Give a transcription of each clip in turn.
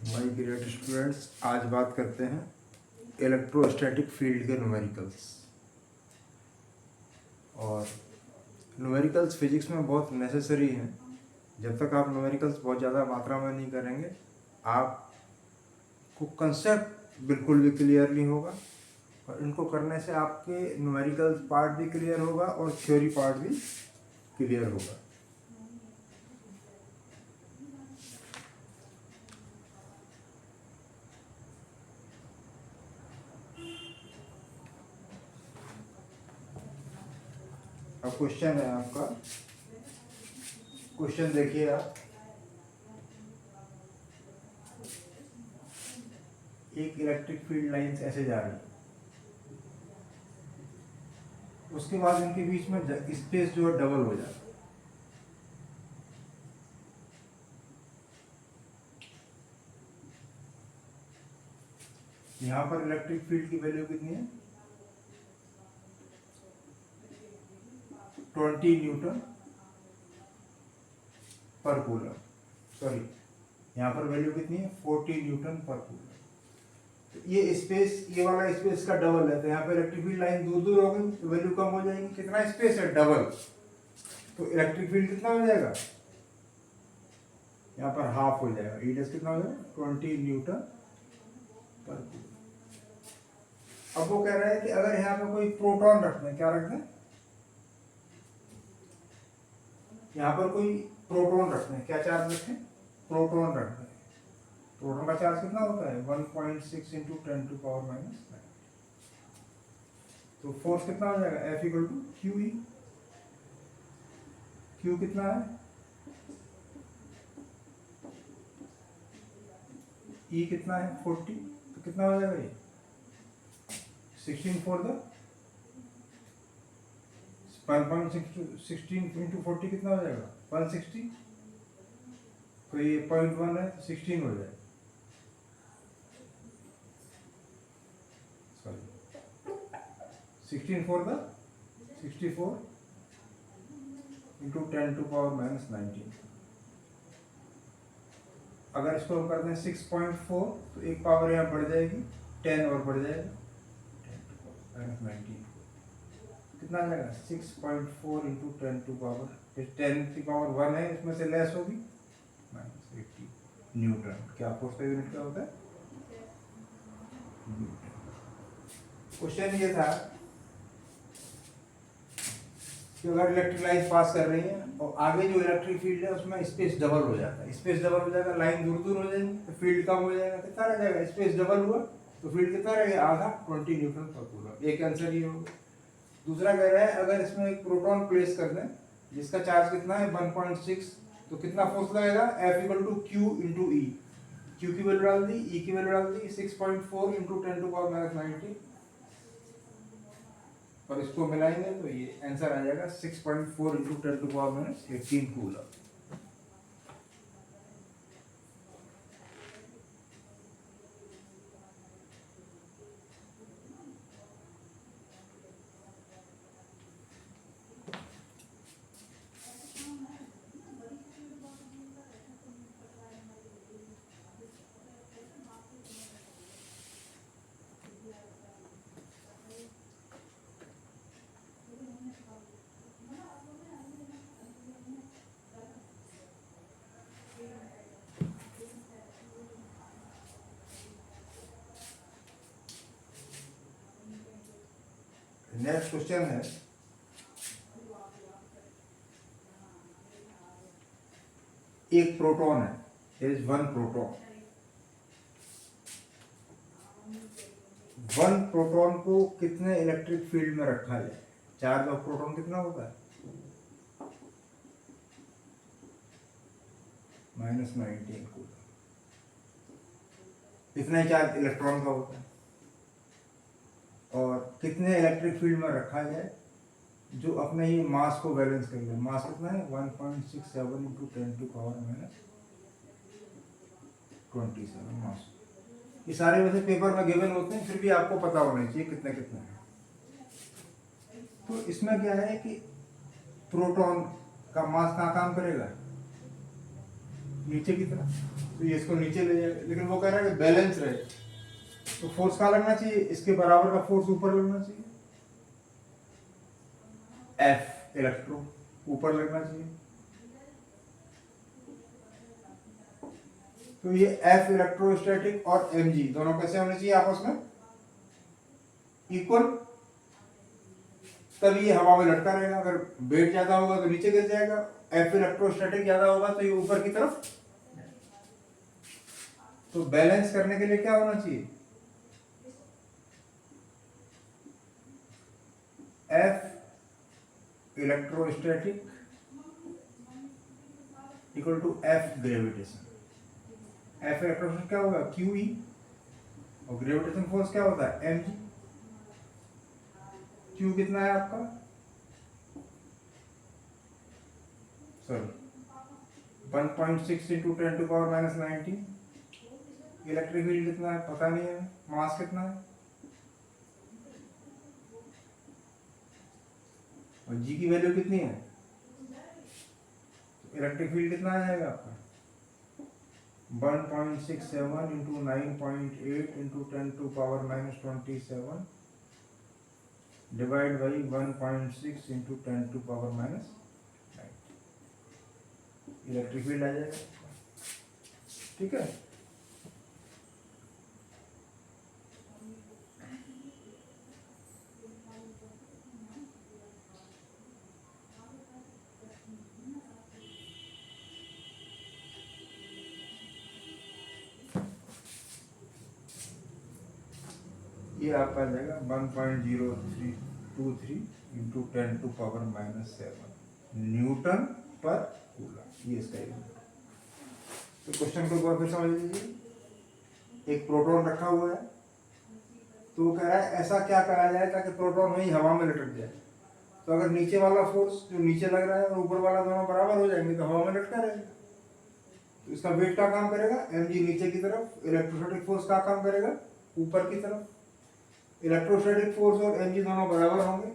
My great students, आज बात करते हैं इलेक्ट्रोस्टैटिक फील्ड के न्यूमेरिकल्स। और न्यूमेरिकल्स फिजिक्स में बहुत नेसेसरी हैं। जब तक आप न्यूमेरिकल्स बहुत ज़्यादा मात्रा में नहीं करेंगे, आपको कंसेप्ट बिल्कुल भी क्लियर नहीं होगा। और इनको करने से आपके न्यूमेरिकल्स पार्ट भी क्लियर होगा और थ्योरी पार्ट भी क्लियर होगा। अब क्वेश्चन है आपका, क्वेश्चन देखिए आप। एक इलेक्ट्रिक फील्ड लाइंस ऐसे जा रही है, उसके बाद इनके बीच में स्पेस जो है डबल हो जाता है। यहाँ पर इलेक्ट्रिक फील्ड की वैल्यू कितनी है? 20 न्यूटन पर कूलम। सॉरी, यहाँ पर वैल्यू कितनी है? 40 न्यूटन पर कूलम। तो ये स्पेस, ये वाला स्पेस का डबल है, तो यहाँ पर इलेक्ट्रिक फील्ड लाइन दूर दूर होगी तो वैल्यू कम हो जाएगी। कितना स्पेस है? डबल। तो इलेक्ट्रिक फील्ड कितना हो जाएगा? यहाँ पर हाफ हो जाएगा। ईडस कितना हो जाएगा? 20 न्यूटन पर कूलम। अब वो कह रहा है कि अगर यहाँ पे कोई प्रोटॉन रखते हैं, क्या रखते हैं? यहाँ पर कोई प्रोटॉन रखते हैं, क्या चार्ज रखें? प्रोटॉन रखते हैं। प्रोटॉन का चार्ज कितना होता है? 1.6 इंटू 10⁻⁻⁹। तो फोर्स कितना हो जाएगा? F equal to Q E. Q कितना है? ई कितना है? 40। तो कितना हो जाएगा ये? 16 फॉर द 1.16 इंटू 40 कितना हो जाएगा? 160। तो ये 0.1 है, 16 हो जाएगा। Sorry, 16 for the 64 into 10⁻⁻⁹। अगर इसको हम करते हैं 6.4 तो एक पावर यहाँ बढ़ जाएगी, 10 और बढ़ जाएगा, 10⁻⁹। कितना आ जाएगा? 6.4 इंटू 10⁻1 है, इसमें से लेस होगी, -80 न्यूटन। क्या फोर्स का यूनिट क्या होता है? क्वेश्चन ये था कि अगर इलेक्ट्रिक लाइन पास कर रही है और आगे जो इलेक्ट्रिक फील्ड है उसमें स्पेस डबल हो जाता है। स्पेस डबल हो जाएगा, लाइन दूर दूर हो जाएगी तो फील्ड कम हो जाएगा। कितना रह जाएगा? स्पेस डबल हुआ तो फील्ड कितना रहेगा? आधा, 20 न्यूटन पर कूलम। एक आंसर ये होगा। दूसरा कह रहा है अगर इसमें एक प्रोटॉन प्लेस कर दें जिसका चार्ज कितना है? 1.6, तो कितना फोर्स लगेगा? F equal to Q into E. Q की वैल्यू डाल दी, ई की वैल्यू डाल दी, 6.4 इंटू 10⁻⁹। और इसको मिलाएंगे तो ये आंसर आ जाएगा 6.4 इंटू 10⁻⁸ कूलम। नेक्स्ट क्वेश्चन है, एक प्रोटॉन है, there is one proton. One proton को कितने इलेक्ट्रिक फील्ड में रखा जाए? चार्ज ऑफ प्रोटॉन कितना होता है? -19 कूलम। इतना ही चार्ज इलेक्ट्रॉन का होता है। और कितने इलेक्ट्रिक फील्ड में रखा जाए जो अपने ही मास को बैलेंस कर ले? मास कितना है? 1.67 इंटू 10⁻⁻27 मास। ये सारे वैसे पेपर में गिवन होते हैं, फिर भी आपको पता होना चाहिए कितने कितने हैं। तो इसमें क्या है कि प्रोटॉन का मास कहाँ काम करेगा? नीचे की तरफ, तो ये इसको नीचे ले जाएगा, लेकिन वो कह रहा है कि बैलेंस रहे, तो फोर्स कहाँ लगना चाहिए, इसके बराबर का फोर्स ऊपर लगना चाहिए, एफ इलेक्ट्रो ऊपर लगना चाहिए। तो ये एफ इलेक्ट्रोस्टैटिक और एम जी दोनों कैसे होने चाहिए आपस में इक्वल, तभी ये हवा में लटका रहेगा। अगर वेट ज्यादा होगा तो नीचे गिर जाएगा, एफ इलेक्ट्रोस्टैटिक ज्यादा होगा तो ये ऊपर की तरफ। तो बैलेंस करने के लिए क्या होना चाहिए, F electrostatic equal to F gravitation. F electrostatic क्या होगा, क्यू ई, और ग्रेविटेशन फोर्स क्या होता है, एम जी। क्यू कितना है आपका, सॉरी 1.6 इंटू 10⁻⁻19। इलेक्ट्रिक फील्ड कितना है पता नहीं है, मास कितना है, और जी की वैल्यू कितनी है, इलेक्ट्रिक फील्ड कितना आ जाएगा आपका 1.67 into 9.8 into 10⁻⁻27 divide by 1.6 into 10⁻⁻9। Electric field आ जाएगा, ठीक है। ये आपका आ जाएगा 1.0323 इंटू 10⁻⁻7 न्यूटन पर कूलम, ये इसका यूनिट। तो क्वेश्चन को एक बार फिर समझ लीजिए। एक प्रोटॉन रखा हुआ है, तो वो कह रहा है ऐसा क्या करा जाए ताकि प्रोटॉन वही हवा में लटक जाए। तो अगर नीचे वाला फोर्स जो नीचे लग रहा है और ऊपर वाला दोनों बराबर हो जाएंगे तो हवा में लटका रहेगा। तो इसका वेट का काम करेगा एम जी नीचे की तरफ, इलेक्ट्रोस्टैटिक फोर्स का काम करेगा ऊपर की तरफ। इलेक्ट्रोस्टैटिक फोर्स और एम जी दोनों बराबर होंगे,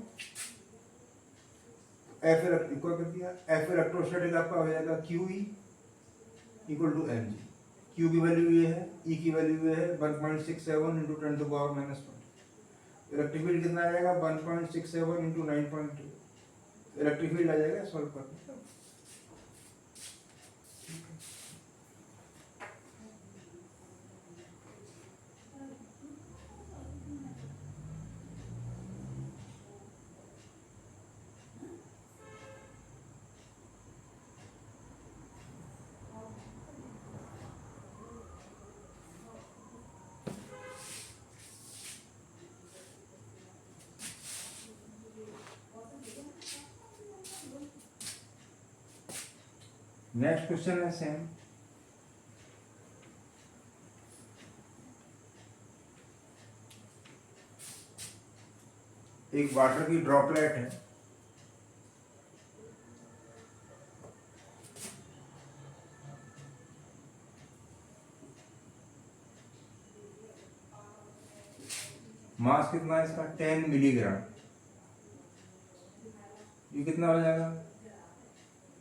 एफ इक्वल कर दिया, एफ इलेक्ट्रोस्टैटिक आपका हो जाएगा Q E equal to M G. Q की वैल्यू ये है, ई की वैल्यू ये है 1.67 इंटू 10⁻⁻20। इलेक्ट्रिक फील्ड कितना आ जाएगा 1.67 इंटू 9.2। इलेक्ट्रिक फील्ड आ जाएगा, सॉल्व कर दिया। नेक्स्ट क्वेश्चन है सेम। एक वाटर की ड्रॉपलेट है, मास कितना है इसका 10 मिलीग्राम। ये कितना हो जाएगा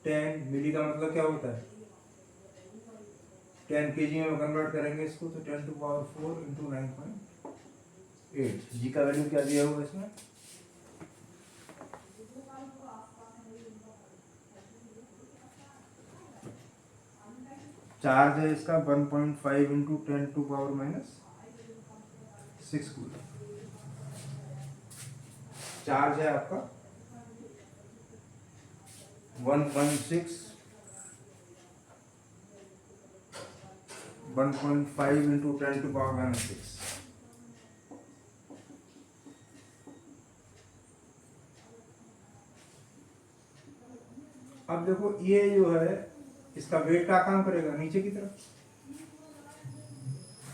10 मिली का मतलब क्या होता है 10 केजी में कन्वर्ट करेंगे इसको तो 10⁴ इंटू 9.8। जी का वैल्यू क्या दिया हुआ इसमें, चार्ज है इसका 1.5 इंटू 10⁻⁻6 कूलम। चार्ज है आपका 1.5 इंटू 10⁻⁻6। अब देखो ये जो है इसका वेट का काम करेगा नीचे की तरफ,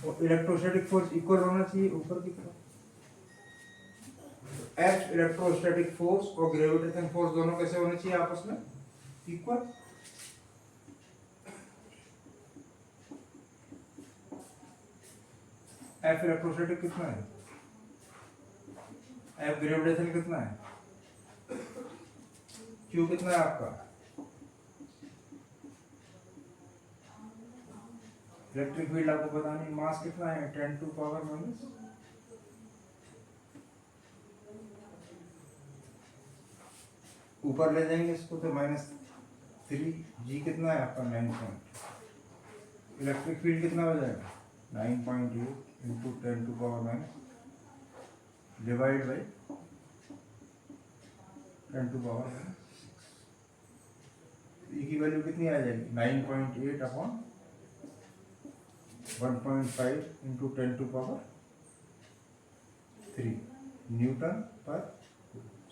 और इलेक्ट्रोस्टैटिक फोर्स इक्वल होना चाहिए ऊपर की तरफ। एफ इलेक्ट्रोस्टैटिक फोर्स और ग्रेविटेशन फोर्स दोनों कैसे होने चाहिए आपस में इक्वल। एफ इलेक्ट्रोस्टैटिक कितना है, एफ ग्रेविटेशन कितना है, क्यू कितना है आपका इलेक्ट्रिक फील्ड आपको पता नहीं, मास कितना है 10 टू पावर माइनस, ऊपर ले जाएंगे इसको तो -3, जी कितना है आपका 9 पॉइंट, इलेक्ट्रिक फील्ड कितना हो जाएगा 9.8 into 10 to power minus divide by 10 to power minus, E की वैल्यू कितनी आ जाएगी 9.8 upon 1.5 into 10 to power 3 newton पर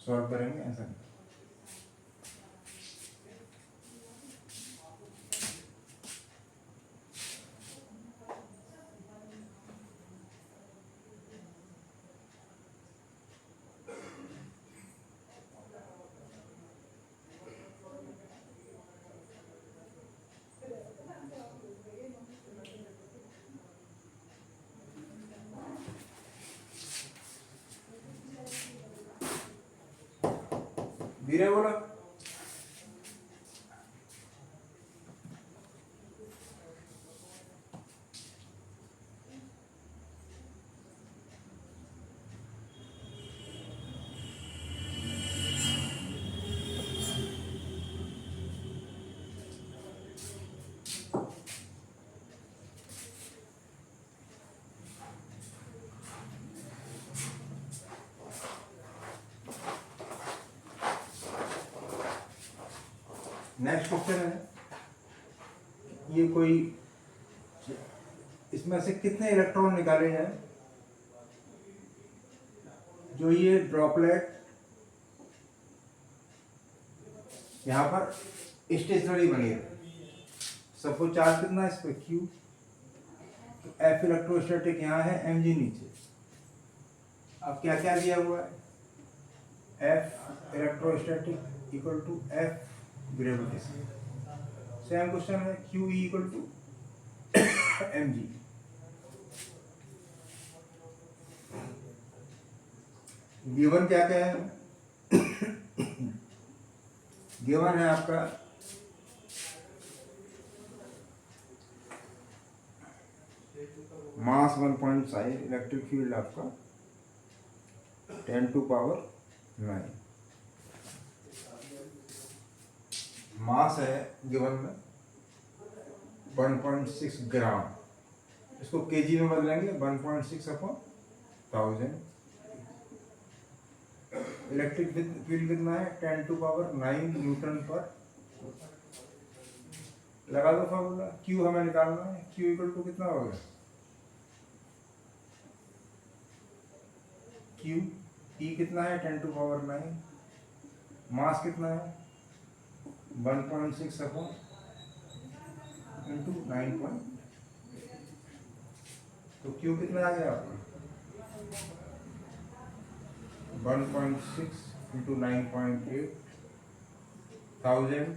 सॉल्व करेंगे आंसर। धीरे बोलो। नेक्स्ट क्वेश्चन है, ये कोई इसमें से कितने इलेक्ट्रॉन निकाले जाए जो ये ड्रॉपलेट यहाँ पर स्टेशनरी बनी है, सपोज चार्ज कितना है इस पर Q, तो F इलेक्ट्रोस्टैटिक यहाँ है, mg नीचे। अब क्या क्या दिया हुआ है, F electrostatic equal to F gravitation, same question है Q equal to mg। Given क्या क्या है, गिवन है आपका मास 1.5, इलेक्ट्रिक फील्ड आपका 10 टू पावर 9, मास है गिवन में 1.6 ग्राम, इसको केजी में बदलेंगे 1.6 अपॉन 1000। इलेक्ट्रिक फील्ड कितना है 10 टू पावर 9 न्यूटन पर, लगा दो फॉर्मूला, Q हमें निकालना है, Q इक्वल टू कितना हो गया, Q E कितना है 10 टू पावर 9, मास कितना है 1.6 अपॉन इंटू 9, तो Q कितना आ गया आपका 1.6 इंटू 9.8 1000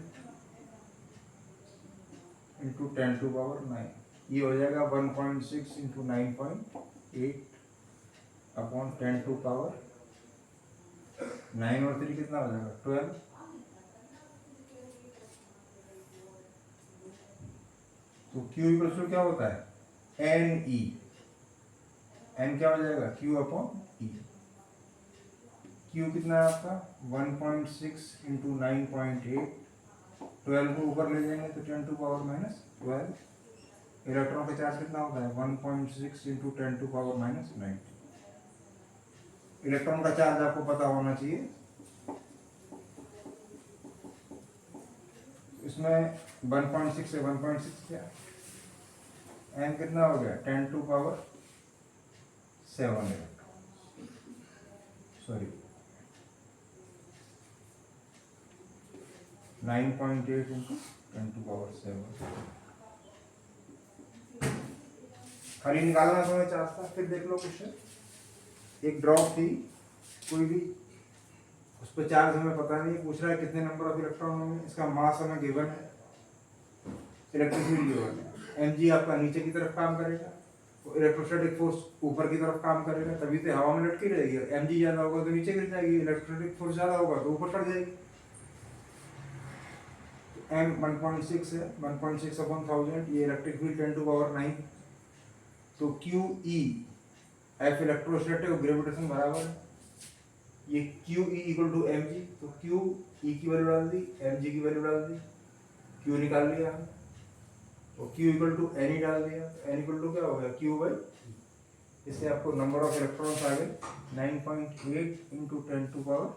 इंटू 10 टू पावर 9, ये हो जाएगा 1.6 इंटू 9.8 अपॉन 10 टू पावर 9 और 3 कितना हो जाएगा 12। तो Q इक्वल टू क्या होता है एन ई, एन क्या हो जाएगा Q अपॉन ई, Q कितना है आपका 1.6 इंटू 9.8, 12 को ऊपर ले जाएंगे तो 10 टू पावर माइनस 12, इलेक्ट्रॉन का चार्ज कितना होता है 1.6 into 10 to power minus 9। Electron का चार्ज आपको पता होना चाहिए, इसमें 1.6 से 1.6 क्या, एन कितना हो गया 10 to power 7 electron, sorry 9.8 into 10 to power 7, खाली निकालना समय चार्ज था। फिर देख लो क्वेश्चन, एक ड्रॉप थी कोई भी, उस पर चार्ज हमें पता नहीं, पूछ रहा है कितने नंबर ऑफ इलेक्ट्रॉन होंगे, इसका मास हमें गिवन है, इलेक्ट्रिक फील्ड गिवन है, mg आपका नीचे की तरफ काम करेगा, तो इलेक्ट्रोस्टैटिक फोर्स ऊपर की तरफ काम करेगा, तभी तो हवा में लटकी रहेगी, mg ज्यादा होगा तो नीचे गिर जाएगी, इलेक्ट्रोस्टैटिक फोर्स ज्यादा होगा तो ऊपर चढ़ जाएगी। m 1.6 है, 1.6 अपॉन 1000, ये इलेक्ट्रिक फील्ड 10⁹ तो क्यू ई एफ इलेक्ट्रोस्टैटिक और ग्रेविटेशन बराबर है, ये Q E equal to M G, तो क्यू ई की वैल्यू डाल दी, एम जी की वैल्यू डाल दी, क्यू निकाल लिया हमने, तो क्यू इक्वल टू एन ही डाल दिया, एन इक्वल टू क्या हो गया क्यू बाई, इससे आपको नंबर ऑफ इलेक्ट्रॉन्स आ गए 9.8 into 10⁻7।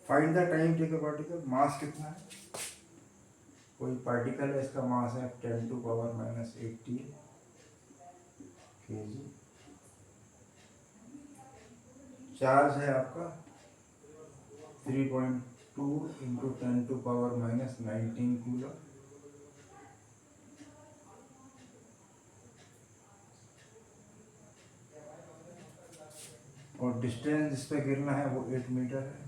Find the time taken particle, mass कितना है, कोई पार्टिकल है, इसका मास है 10⁻18 kg, चार्ज है आपका 3.2 इंटू 10⁻19 कूलम, और डिस्टेंस जिस पे गिरना है वो 8 मीटर है,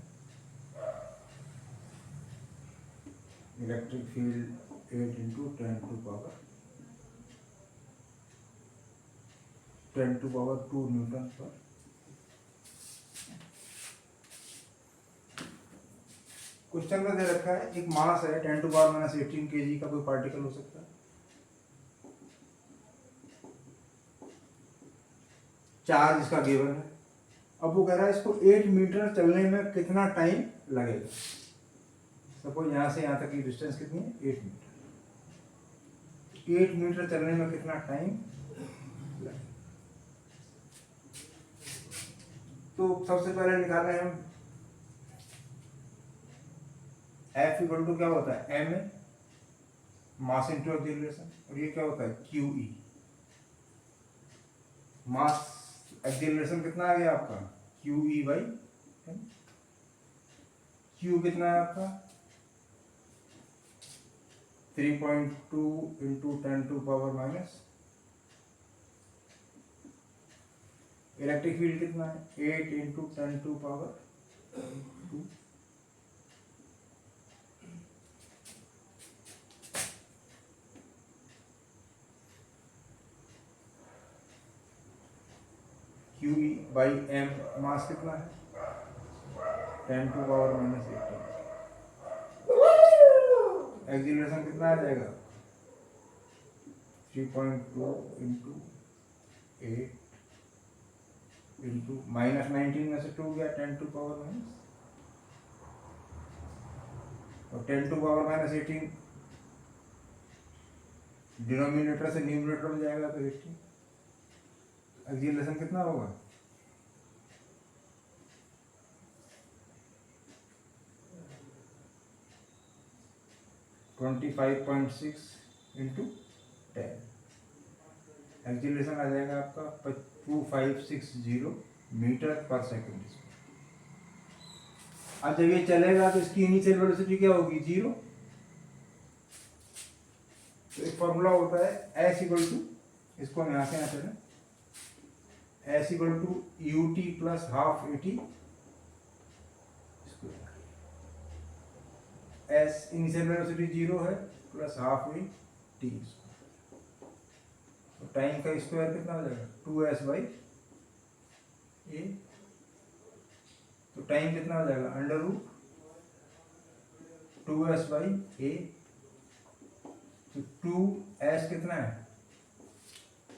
इलेक्ट्रिक फील्ड 8 इंटू 10⁻2 न्यूटन पर। क्वेश्चन में दे रखा है एक मास है 10⁻18 kg का कोई पार्टिकल हो सकता है, चार्ज इसका गिवन है, अब वो कह रहा है इसको 8 मीटर चलने में कितना टाइम लगेगा। सपोज यहाँ से यहाँ तक की डिस्टेंस कितनी है 8 मीटर, 8 मीटर चलने में कितना टाइम लगेगा। तो सबसे पहले निकाले हम F इक्वल टू क्या होता है m मास इंटू एक्सीलरेशन, और ये क्या होता है क्यू ई, मास एक्सीलरेशन कितना आ गया आपका Q E by m, Q कितना है आपका 3.2 इंटू 10⁻⁻, इलेक्ट्रिक फील्ड कितना है 8 into 10⁻2, Q E by M, mass कितना है 10⁻⁻18, एक्सीलरेशन कितना आ जाएगा 3.2 इंटू 8 इंटू -19 में से 2 गया 10⁻⁻, और 10⁻⁻18 डिनोमिनेटर से न्यूमरेटर में जाएगा तो 18, एक्सीलरेशन कितना होगा 25.6 इंटू 10, एक्सीलरेशन आ जाएगा आपका 2560 मीटर पर सेकंड। अब जब ये चलेगा तो इसकी इनिशियल वेलोसिटी क्या होगी 0, तो एक फॉर्मूला होता है S इक्वल टू, इसको हम यहाँ से यहाँ चलें, S equal to ut plus half AT, S initial velocity 0 है प्लस हाफ AT, टाइम का स्क्वायर कितना हो जाएगा 2s बाई ए। तो टाइम कितना हो जाएगा अंडर रूट 2s बाई ए। तो 2s कितना है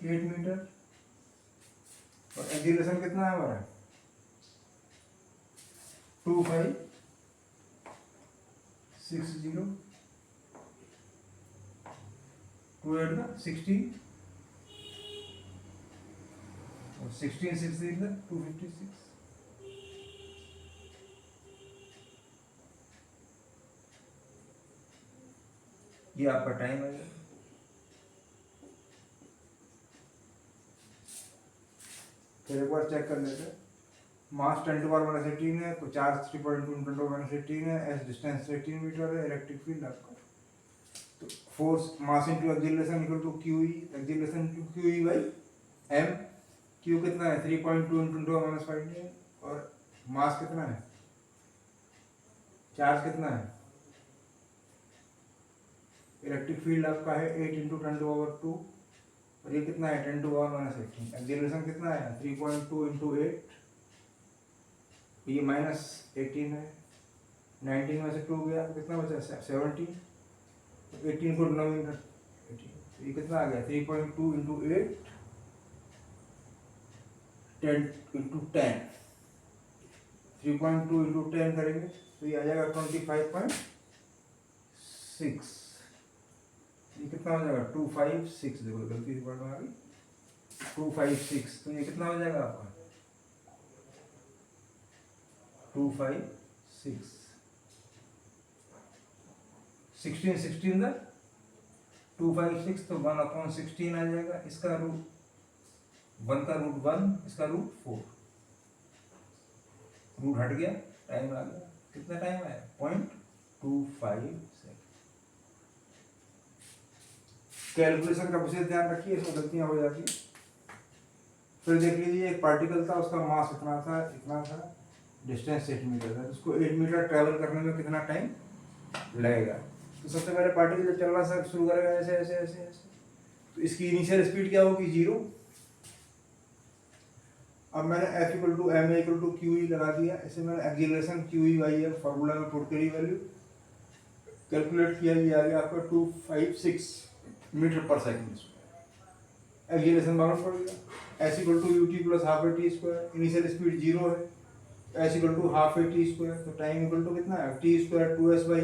8 मीटर और एक्सीलरेशन कितना है हमारा 2560 2 8 का 16 और 16 60 का 256। ये आपका टाइम है। फिर एक बार चेक कर लेते हैं। मास 10⁻⁻18 है, तो चार्ज 3.2 है, एस डिस्टेंस 18 मीटर है, इलेक्ट्रिक फील्ड आपका। तो force mass into acceleration equal to Q E, acceleration into Q E by M. Q कितना है 3.2 × 10⁻⁵ है और मास कितना है, चार्ज कितना है, इलेक्ट्रिक फील्ड आपका है 8 × 10⁻²। और ये कितना है 10⁻⁻18। एक्सीलरेशन कितना है 3.2 × 8, ये -18 है। 19 में से 2 गया तो कितना बचा 17। 18 को 9 × 18, तो ये कितना आ गया 3.2 × 8 10 × 10। 3.2 × 10 करेंगे तो ये आ जाएगा 25.6। ये कितना हो जाएगा 256। देखो गलती से पढ़ना आ गई 256। तो ये कितना हो जाएगा आपका 256। 16 16 का 256, तो 1/16 आ जाएगा। इसका रूट 1 का रूट 1, इसका रूट 4। रूट हट गया, टाइम आ गया। कितना टाइम है 0.25 सेकंड। कैलकुलेशन का विशेष ध्यान रखिए, इसमें गलतियां हो जाती। फिर देख लीजिए एक पार्टिकल था, उसका मास इतना था, डिस्टेंस 8 मीटर था। उसको 8 मीटर ट्रैवल करने में कितना टाइम लगेगा। तो सबसे पहले पार्टिकल जब चलना शुरू करेगा ऐसे ऐसे ऐसे ऐसे, तो इसकी इनिशियल स्पीड क्या होगी 0। अब मैंने F = ma = QE लगा दिया। इसे मैंने एक्सीलरेशन QE/m फार्मूला में पुट करी, वैल्यू कैलकुलेट किया, ये आ गया आपका 256 मीटर पर सेकंड। एक्सीलरेशन मालूम पड़ गया। S = ut + ½ at²। Initial speed 0 है। S = ½ at²। तो टाइम इक्वल टू कितना है t² 2s/a।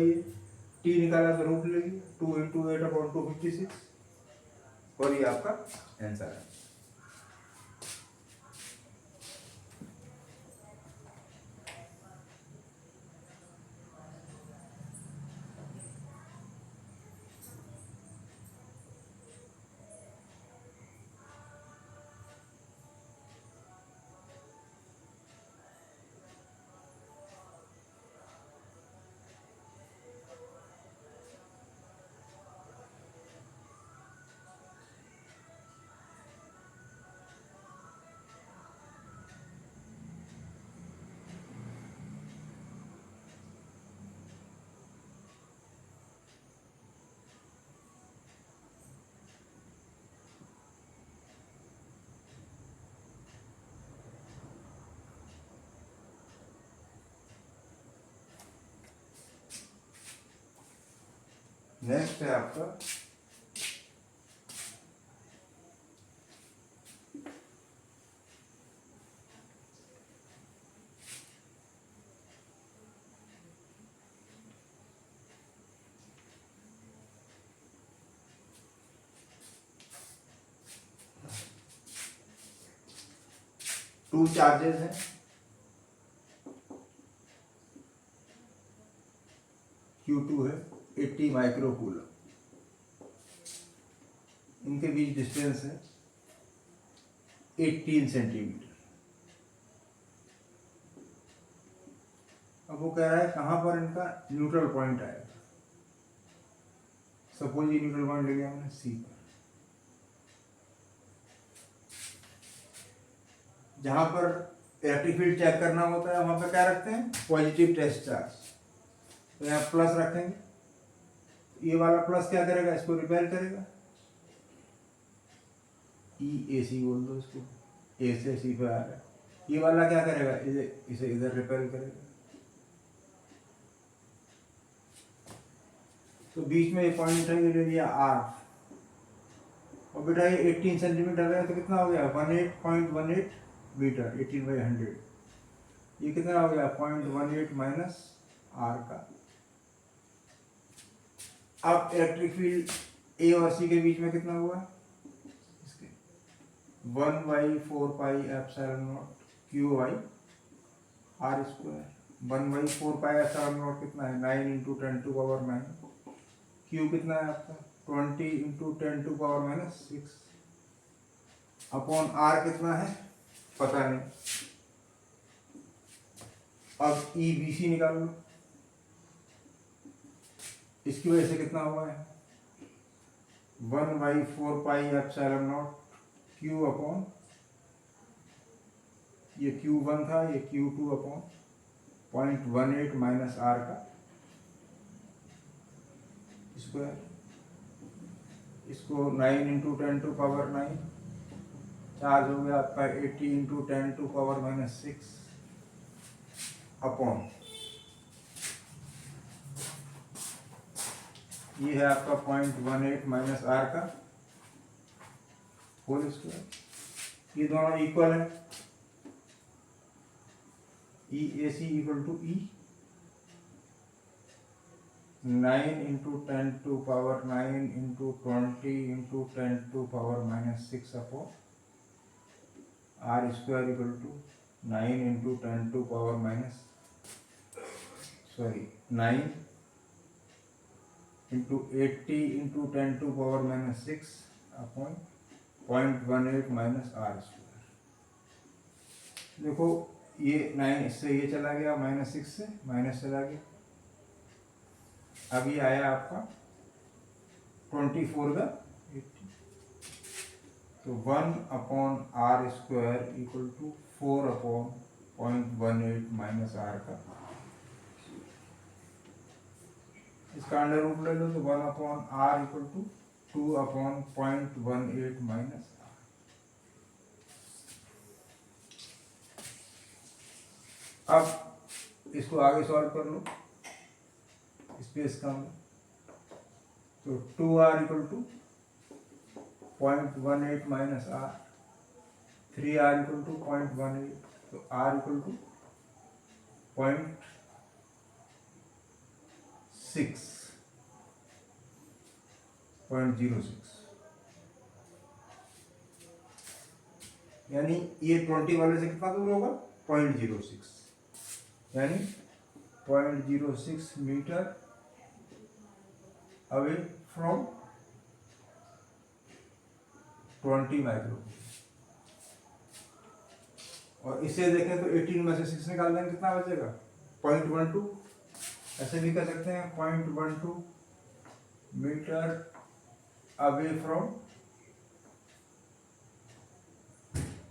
t निकाला तो रूट ले लिया 2 × 8/256 और ये आपका आंसर है। नेक्स्ट है आपका टू चार्जेस हैं। Q2 है 80 माइक्रोकूलम। इनके बीच डिस्टेंस है 18 सेंटीमीटर। अब वो कह रहा है कहाँ पर इनका न्यूट्रल पॉइंट आएगा। सपोज ये न्यूट्रल पॉइंट ले लिया हमने C पर। जहां पर इलेक्ट्रिक फील्ड चेक करना होता है वहां पर क्या रखते हैं पॉजिटिव टेस्ट चार्ज। तो यहाँ प्लस रखेंगे, ये वाला प्लस क्या करेगा इसको रिपेल करेगा। ई ए सी बोल दो इसको, ए से सी पे आ रहा है। ये वाला क्या करेगा, इसे इधर रिपेल करेगा। तो बीच में ये पॉइंट है, ये ले लिया आर, और बेटा ये 18 सेंटीमीटर है, तो कितना हो गया 18.18 मीटर, 18/100। ये कितना हो गया 0.18 माइनस आर का। अब इलेक्ट्रिक फील्ड ए और सी के बीच में कितना हुआ, इसके 1/4πε0 क्यू बाई आर स्क्वायर। 1/4πε0 कितना है 9 × 10⁻⁹। क्यू कितना है आपका 20 × 10⁻⁻6 अपॉन आर कितना है पता नहीं। अब ई बी सी निकाल लो, इसकी वजह से कितना हुआ है 1/4πε0 क्यू अपॉन, ये Q1 था, ये Q2 अपॉन 0.18 माइनस आर का स्क्वायर। इसको 9 × 10⁻⁹, चार्ज हो गया आपका 80 × 10⁻⁻6 अपॉन, ये है आपका 0.18 माइनस आर का होल स्क्वायर। ये दोनों इक्वल है, E A C equal to E 9 × 10⁻⁹ into 20 × 10⁻⁻6 upon R square equal to 9 × 10⁻⁻, sorry 9 into 80 × 10⁻⁻6 upon 0.18 minus R square. देखो ये 9 इससे ये चला गया, -6 से माइनस चला गया। अब ये आया आपका 24 का 80, तो 1/r square equal to 4/0.18 minus R का। इसका अंडर रूट ले लो, तो 1/r equal to 2/0.18 minus are. अब इसको आगे सॉल्व कर लो, स्पेस कम, तो 2r equal to 0.18 minus R, 3r equal to 0.18, तो r इक्वल टू 0.06, यानी ये 20 वाले से कितना दूर होगा 0.06, यानी 0.06 मीटर अवे फ्रॉम 20 माइक्रो। और इसे देखें तो 18 में से 6 निकाल देंगे, कितना बचेगा 0.12। ऐसे भी कर सकते हैं 0.12 metre away from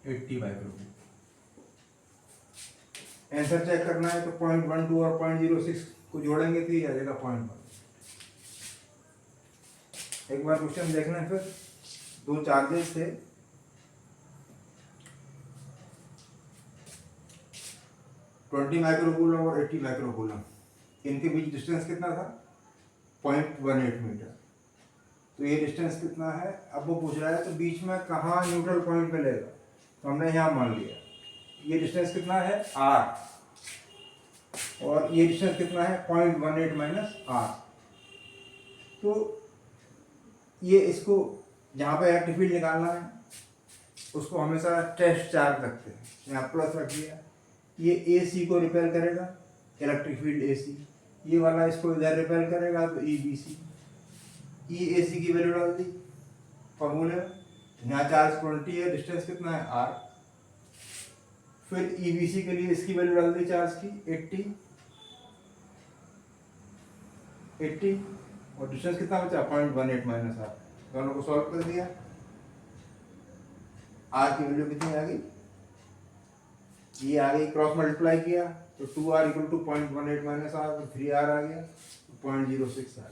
80 micro. Answer check करना है तो 0.12 और 0.06 को जोड़ेंगे तो ये आ जाएगा 0.1। एक बार क्वेश्चन देखना है, फिर दो चार्जेस थे, ट्वेंटी माइक्रोकूलम और 80 माइक्रोकूलम, इनके बीच डिस्टेंस कितना था 0.18 मीटर। तो ये डिस्टेंस कितना है, अब वो पूछ रहा है तो बीच में कहाँ न्यूट्रल पॉइंट मिलेगा, तो हमने यहाँ मान लिया ये डिस्टेंस कितना है r, और ये डिस्टेंस कितना है 0.18 माइनस r। तो ये इसको जहाँ पे इलेक्ट्रिक फील्ड निकालना है उसको हमेशा टेस्ट चार्ज रखते हैं, यहाँ प्लस रख दिया, ये ए सी को रिपेल करेगा इलेक्ट्रिक फील्ड ए सी, ये वाला इसको इधर रिपेल करेगा तो E B C, E A सी की वैल्यू डाल दी फॉर्मूले में, यहाँ चार्ज 20 है, डिस्टेंस कितना है r, फिर ई बी सी के लिए इसकी वैल्यू डाल दी चार्ज की 80 और डिस्टेंस कितना बचा 0.18 माइनस आर। दोनों को सॉल्व कर दिया, आर की वैल्यू कितनी आ गई, ये आ गई, क्रॉस मल्टीप्लाई किया तो 2r equal to 0.18 minus R, 3r आ गया 0.06 आ गया।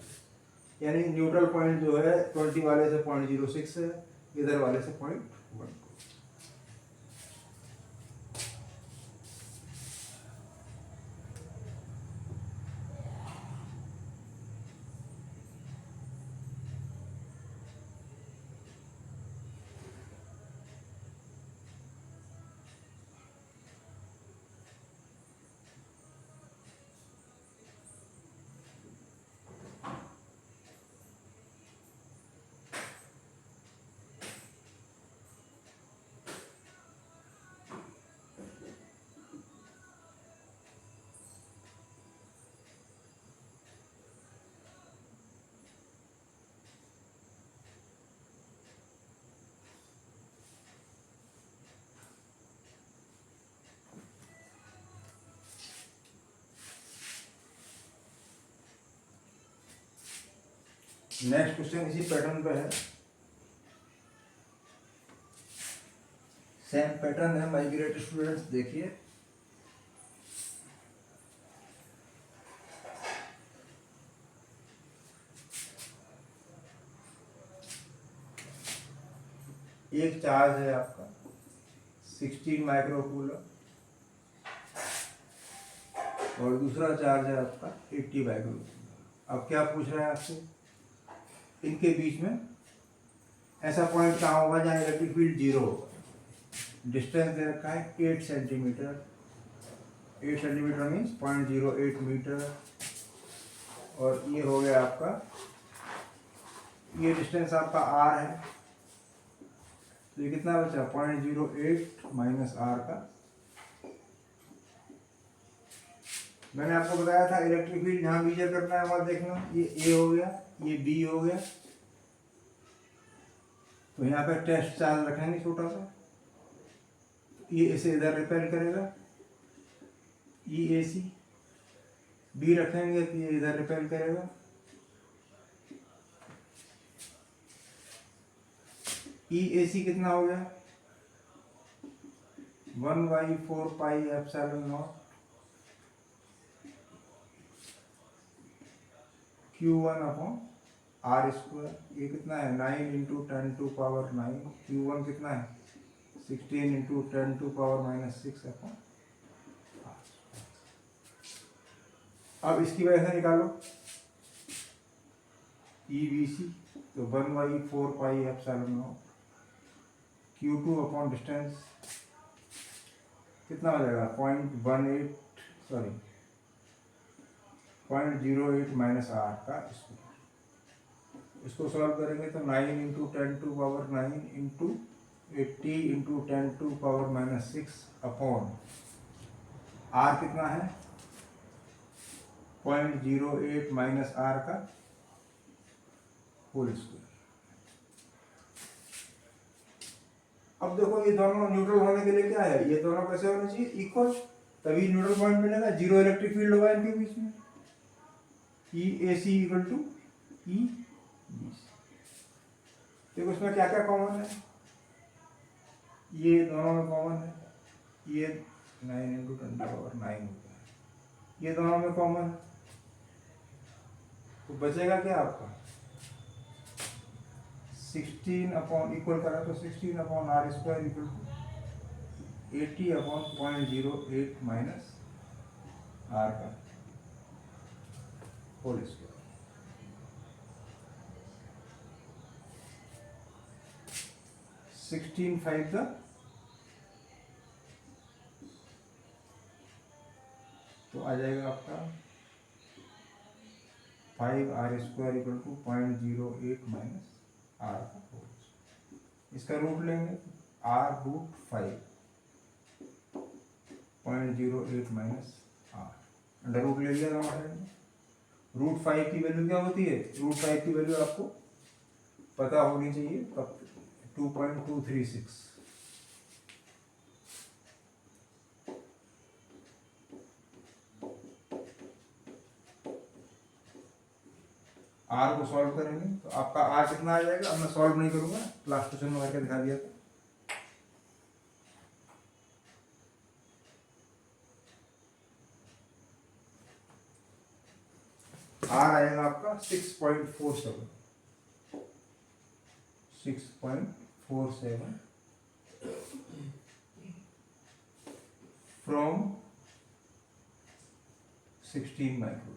यानी न्यूट्रल पॉइंट जो है 20 वाले से 0.06 है, इधर वाले से 0.18 नेक्स्ट क्वेश्चन इसी पैटर्न पे है, सेम पैटर्न है माय ग्रेट स्टूडेंट्स। देखिए एक चार्ज है आपका 16 माइक्रो कूलम और दूसरा चार्ज है आपका 80 माइक्रो कूलम। अब क्या पूछ रहा है आपसे, इनके बीच में ऐसा पॉइंट कहाँ होगा जहाँ इलेक्ट्रिक फील्ड जीरो होगा। डिस्टेंस दे रखा है 8 सेंटीमीटर, 8 सेंटीमीटर मीन्स 0.08 मीटर, और ये हो गया आपका, ये डिस्टेंस आपका r है, तो ये कितना बचा 0.08 माइनस r का। मैंने आपको बताया था इलेक्ट्रिक फील्ड जहाँ मेजर करना है वहाँ देखना, ये A हो गया, ये B हो गया, तो यहाँ पे टेस्ट चार्ज रखेंगे छोटा सा, ये इसे इधर रिपेल करेगा, ये AC, B रखेंगे तो ये इधर रिपेल करेगा, EAC कितना हो गया 1/4 pi epsilon not Q1 upon R square. ये कितना है 9 इंटू 10⁻⁹, Q1 कितना है 16 इंटू 10⁻⁻6 अपॉन। अब इसकी वजह से निकालो EBC, तो 1/4 pi epsilon not Q2 upon distance कितना हो जाएगा 0.08 माइनस R का स्क्वायर। इसको सॉल्व करेंगे तो 9 into 10⁻⁹ into 80 into 10⁻⁻6 upon R कितना है 0.08 माइनस R का होल स्क्वायर। अब देखो ये दोनों न्यूट्रल होने के लिए क्या है, ये दोनों कैसे होने चाहिए इक्वल, तभी न्यूट्रल पॉइंट मिलेगा, जीरो इलेक्ट्रिक फील्ड होगा इनके बीच में, EAC इक्वल टू EBC। देखो इसमें क्या क्या कॉमन है, ये दोनों में कॉमन है, ये 9 इंटू 10⁻⁹ होता है, ये दोनों में कॉमन है, तो बचेगा क्या आपका 16 अपॉन इक्वल करा तो 16 upon R square equal to 80 upon 0.08 minus R का होल स्क्वायर। 16 5 का तो आ जाएगा आपका 5R square equal to 0.08 minus R का होल। इसका रूट लेंगे R√5 0.08 minus R, under root ले लिया दोनों साइड में। √5 की वैल्यू क्या होती है, √5 की वैल्यू आपको पता होनी चाहिए, कब 2.236। R को सॉल्व करेंगे तो आपका R कितना आ जाएगा, अब मैं सॉल्व नहीं करूंगा, लास्ट क्वेश्चन में करके दिखा दिया था। R आएगा आपका 6.47 फ्रॉम 16 माइक्रो।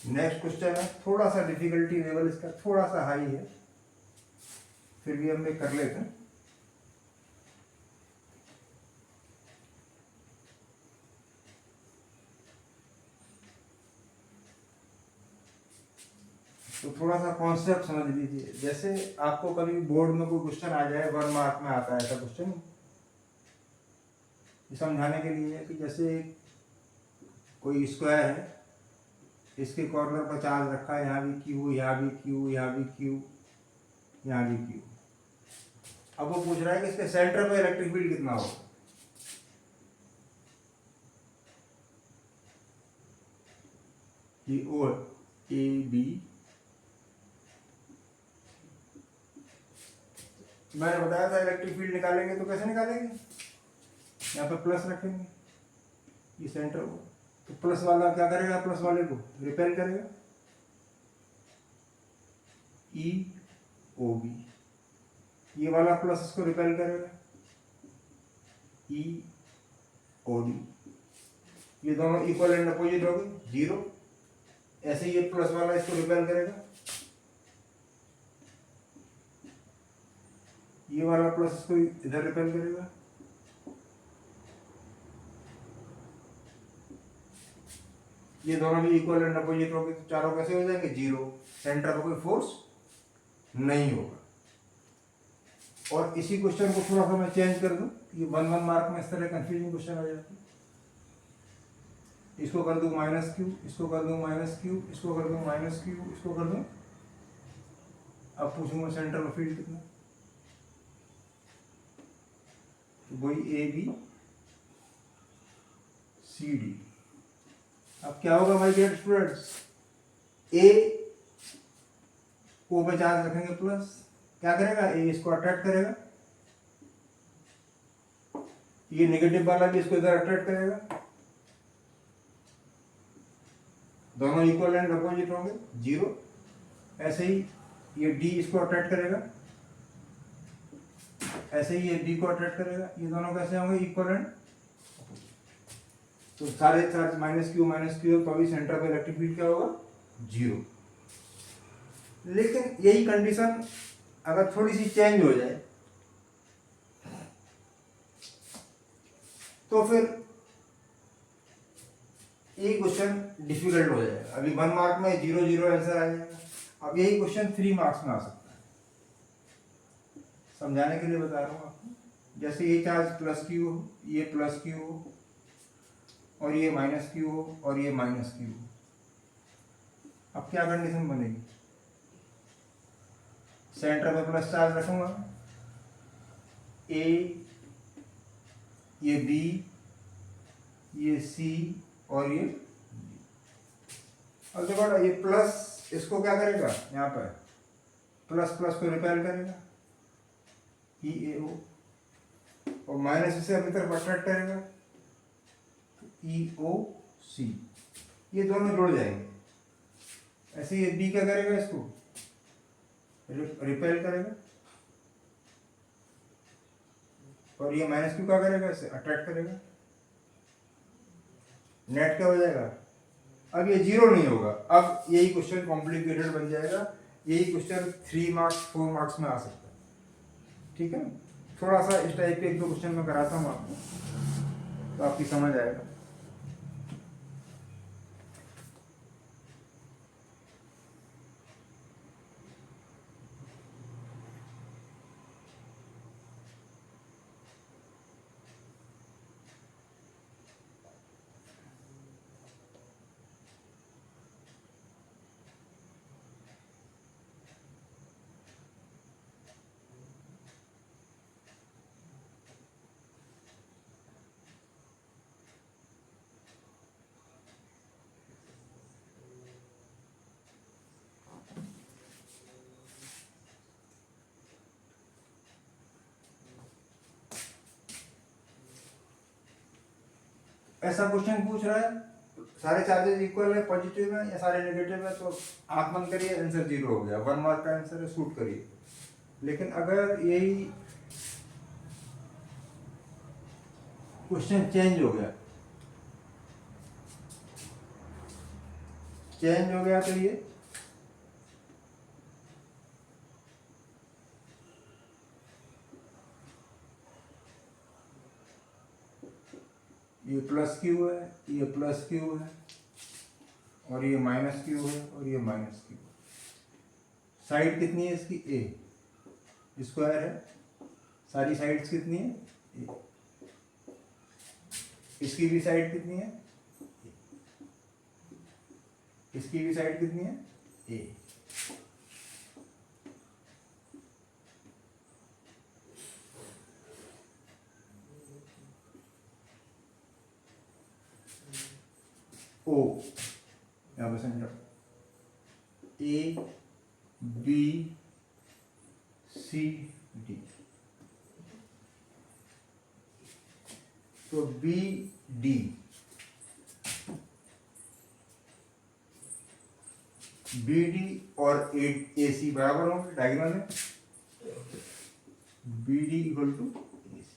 नेक्स्ट क्वेश्चन है, थोड़ा सा डिफिकल्टी लेवल इसका थोड़ा सा हाई है, फिर भी हम कर लेते हैं। तो थोड़ा सा कॉन्सेप्ट समझ लीजिए। जैसे आपको कभी बोर्ड में कोई क्वेश्चन आ जाए, 1 मार्क में आता है ऐसा क्वेश्चन, समझाने के लिए कि जैसे कोई स्क्वायर है, इसके कॉर्नर पर चार्ज रखा है, यहाँ भी क्यू, यहाँ भी क्यू, यहाँ भी क्यू, यहाँ भी क्यू। अब वो पूछ रहा है कि इसके सेंटर पर इलेक्ट्रिक फील्ड कितना होगा। ये ओ ए बी, मैंने बताया था इलेक्ट्रिक फील्ड निकालेंगे तो कैसे निकालेंगे, यहाँ पे प्लस रखेंगे, ये सेंटर हो, तो प्लस वाला क्या करेगा, प्लस वाले को रिपेल करेगा, ई ओ बी, ये वाला प्लस इसको रिपेल करेगा, ई ओ डी, ये दोनों इक्वल एंड अपोजिट हो गए, जीरो। ऐसे ये प्लस वाला इसको रिपेल करेगा, ये वाला प्लस इसको इधर रिपेल करेगा, ये दोनों भी इक्वल एंड अपोजिट हो गए, तो चारों कैसे हो जाएंगे, जीरो। सेंटर पर कोई फोर्स नहीं होगा। और इसी क्वेश्चन को थोड़ा सा मैं चेंज कर दूं, ये 1 मार्क में इस तरह कंफ्यूजिंग क्वेश्चन आ जाता है। इसको कर दूं माइनस क्यू, इसको कर दूं माइनस क्यू, इसको कर दूं माइनस क्यू, इसको कर दूं, अब पूछूंगा सेंटर ऑफ फील्ड कितना, तो वही ए बी सी डी। अब क्या होगा माय डियर स्टूडेंट्स, ए ओ पे चार्ज रखेंगे प्लस, क्या करेगा, ए इसको अट्रैक्ट करेगा, ये नेगेटिव वाला भी इसको इधर अट्रैक्ट करेगा, दोनों इक्वल एंड अपोजिट होंगे, जीरो। ऐसे ही ये डी इसको अट्रैक्ट करेगा, ऐसे ही ये डी को अट्रैक्ट करेगा, ये दोनों कैसे होंगे, इक्वल एंड, तो सारे चार्ज माइनस क्यू तो अभी सेंटर पे इलेक्ट्रिक फील्ड क्या होगा, जीरो। लेकिन यही कंडीशन अगर थोड़ी सी चेंज हो जाए तो फिर ये क्वेश्चन डिफिकल्ट हो जाएगा। अभी 1 मार्क में 0 0 आंसर आ जाएगा, अब यही क्वेश्चन 3 मार्क्स में आ सकता है। समझाने के लिए बता रहा हूँ आपको। जैसे ये चार्ज प्लस क्यू हो, ये प्लस क्यू हो, और ये माइनस क्यू हो, और ये माइनस क्यू हो, अब क्या कंडीशन बनेगी, सेंटर पे प्लस चार्ज रखूंगा, ए, ये बी, ये सी, और ये, और देखो ये प्लस इसको क्या करेगा, यहाँ पर प्लस प्लस को रिपेल करेगा, ई ए ओ, और माइनस इसे अपनी तरफ अट्रैक्ट करेगा, ई ओ सी, ये दोनों जुड़ जाएंगे। ऐसे ये बी क्या करेगा, इसको रिपेल करेगा, और ये माइनस क्यू क्या करेगा, इसे अट्रैक्ट करेगा, नेट क्या हो जाएगा, अब ये जीरो नहीं होगा। अब यही क्वेश्चन कॉम्प्लिकेटेड बन जाएगा, यही क्वेश्चन 3 मार्क्स 4 मार्क्स में आ सकता है, ठीक है ना। थोड़ा सा इस टाइप के 1-2 क्वेश्चन मैं कराता हूँ आपको, तो आपकी समझ आएगा। ऐसा क्वेश्चन पूछ रहा है, सारे चार्जेस इक्वल है, पॉजिटिव है या सारे नेगेटिव है, तो आंख बंद करिए, आंसर 0 हो गया, 1 मार्क का आंसर है, शूट करिए। लेकिन अगर यही क्वेश्चन चेंज हो गया, तो ये प्लस क्यू है, ये प्लस क्यू है, और ये माइनस क्यू है, और ये माइनस क्यू है। साइड कितनी है इसकी? ए स्क्वायर है, सारी साइड्स कितनी है? ए। इसकी भी साइड कितनी है? इसकी भी साइड कितनी है? ए। ओ यहां पर समझो, ए बी सी डी, तो बी डी और ए सी बराबर होंगे डायगोनल में, बी डी इक्वल टू ए सी।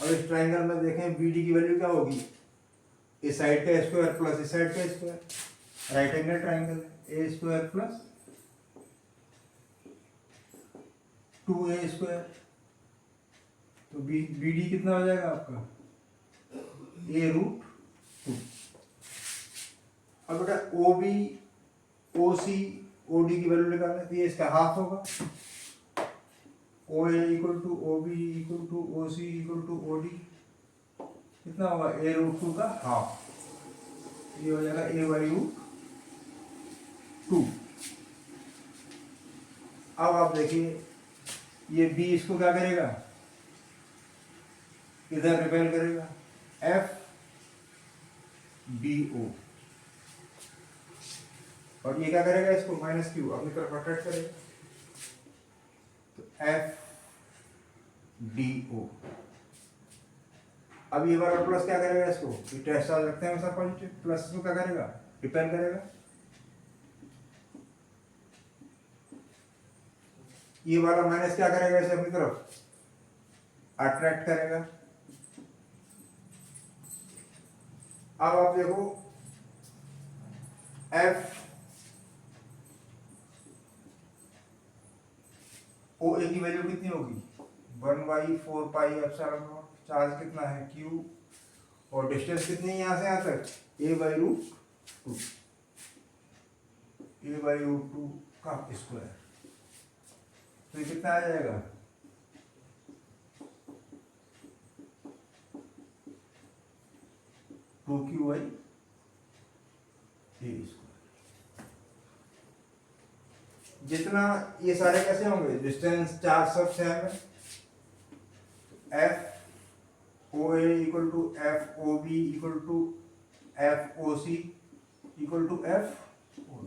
अब इस ट्राइंगल में देखें बी डी की वैल्यू क्या होगी? इस साइड का स्क्वायर प्लस इस साइड का स्क्वायर, राइट एंगल ट्राइंगल है, A square plus 2a square, तो बी डी कितना हो जाएगा आपका? a root 2। अब बेटा O B O C O D की वैल्यू निकालना, तो ये इसका हाफ होगा, O A equal to O B equal to O C equal to O D, कितना होगा? a रूट 2 का हाफ, ये हो जाएगा a बाई रूट 2। अब आप देखिए ये b इसको क्या करेगा? इधर रिपेल करेगा, एफ बी ओ, और ये क्या करेगा? इसको माइनस क्यू अपनी तरफ अट्रैक्ट करेगा, तो एफ डी ओ। अब ये वाला प्लस क्या करेगा? इसको टेस्ट चार्ज रखते हैं हमेशा पॉजिटिव, प्लस इसको क्या करेगा? रिपेल करेगा। ये वाला माइनस क्या करेगा? इसे अपनी तरफ अट्रैक्ट करेगा। अब आप देखो एफ ओ ए की वैल्यू कितनी होगी? 1/4 एप्सिलॉन नॉट। चार्ज कितना है? क्यू, और डिस्टेंस कितनी है यहां से यहां तक? a by root 2, a by root 2 का स्क्वायर, तो ये कितना आ जाएगा? 2q by a square. जितना ये सारे कैसे होंगे? डिस्टेंस चार्ज सब सेम है, F O A equal to F O B equal to F O C equal to F O,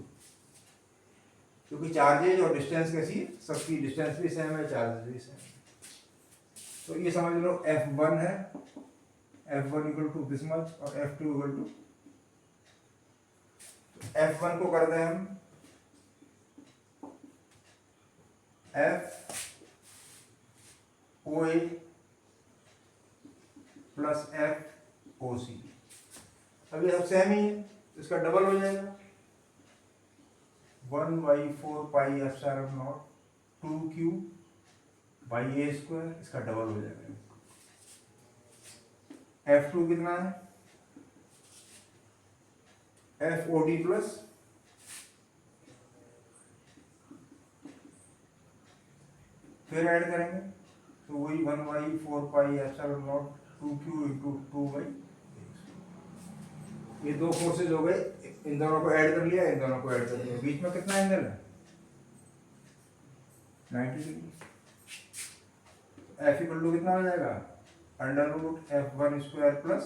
क्योंकि चार्जेज और डिस्टेंस कैसी है? सबकी डिस्टेंस भी सेम है, चार्जेस भी सेम। तो ये समझ लो F1 है, F1 equal to this much, और F2 इक्वल टू, F1 को कर दें हम एफ ओ ए प्लस एफ ओ सी। अब ये सब सेम ही है, इसका डबल हो जाएगा, 1/4 pi epsilon not 2q by A square, इसका डबल हो जाएगा। F2 कितना है, FOD प्लस फिर ऐड करेंगे तो वही 1/4πε0 2q इंटू 2 ये दो फोर्सेज हो गए, इन दोनों को ऐड कर लिया, इन दोनों को ऐड कर लिया, बीच में कितना एंगल है 90 डिग्री। F इक्वल टू कितना हो जाएगा, under root F1 square plus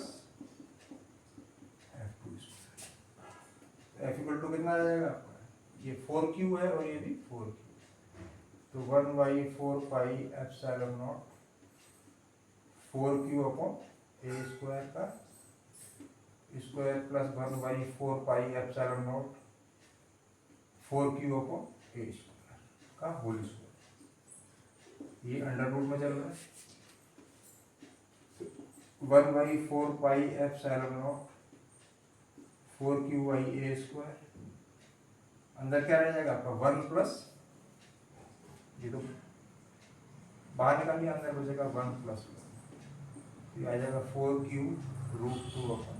F2 square. F equal to कितना आ जाएगा, ये 4q है और ये भी 4q, तो 1/4πε0 4q अपॉन ए स्क्वायर का स्क्वायर प्लस 1/4πε0 4q अपॉन ए स्क्वायर का होल स्क्वायर। ये अंडर रूट में चल रहा है, 1/4πε0 4q/a स्क्वायर, अंदर क्या रह जाएगा आपका 1 प्लस, ये तो बाहर निकालिए, अंदर बचेगा 1 प्लस, ये आ जाएगा 4q√2 अपॉन।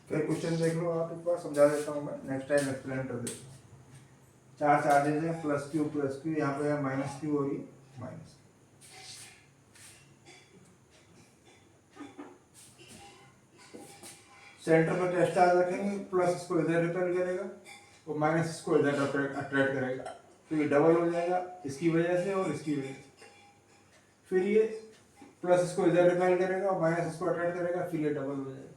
फिर क्वेश्चन देख लो आप, एक बार समझा देता हूँ मैं, नेक्स्ट टाइम एक्सप्लेन कर देता हूँ। चार चार्जेज है, प्लस क्यू, यहाँ पे है माइनस क्यू और ये माइनस। सेंटर में टेस्ट चार्ज रखेंगे, प्लस इसको इधर रिपेल करेगा और माइनस इसको इधर अट्रैक्ट करेगा, तो ये डबल हो जाएगा इसकी वजह से और इसकी वजह से। फिर ये प्लस इसको इधर रिपेल करेगा और माइनस इसको अट्रैक्ट करेगा, फिर ये डबल हो जाएगा।